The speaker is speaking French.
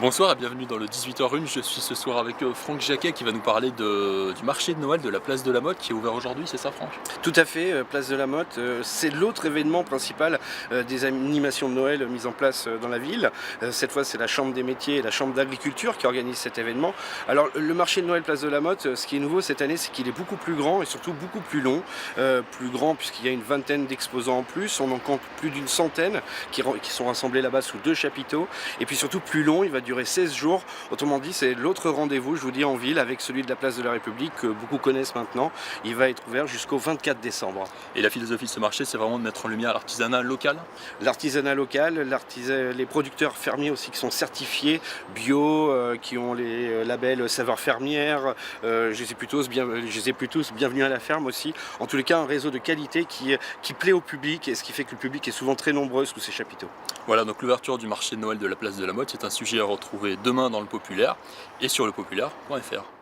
Bonsoir et bienvenue dans le 18h01. Je suis ce soir avec Franck Jacquet qui va nous parler du marché de Noël de la place de la Motte qui est ouvert aujourd'hui, c'est ça Franck? Tout à fait, Place de la Motte, c'est l'autre événement principal des animations de Noël mises en place dans la ville. Cette fois, c'est la Chambre des métiers et la Chambre d'agriculture qui organisent cet événement. Alors, le marché de Noël Place de la Motte, ce qui est nouveau cette année, c'est qu'il est beaucoup plus grand et surtout beaucoup plus long. Plus grand puisqu'il y a une vingtaine d'exposants en plus, on en compte plus d'une centaine qui sont rassemblés là-bas sous 2 chapiteaux. Et puis surtout plus long, il va durer 16 jours. Autrement dit, c'est l'autre rendez-vous, je vous dis, en ville avec celui de la Place de la République que beaucoup connaissent maintenant. Il va être ouvert jusqu'au 24 décembre. Et la philosophie de ce marché, c'est vraiment de mettre en lumière l'artisanat local? L'artisanat local, les producteurs fermiers aussi qui sont certifiés bio, qui ont les labels saveurs fermières. Je les ai tous bienvenue à la ferme aussi. En tous les cas, un réseau de qualité qui plaît au public et ce qui fait que le public est souvent très nombreux sous ces chapiteaux. Voilà, donc l'ouverture du marché de Noël de la place de la Motte, c'est un sujet à retrouver demain dans le Populaire et sur lepopulaire.fr.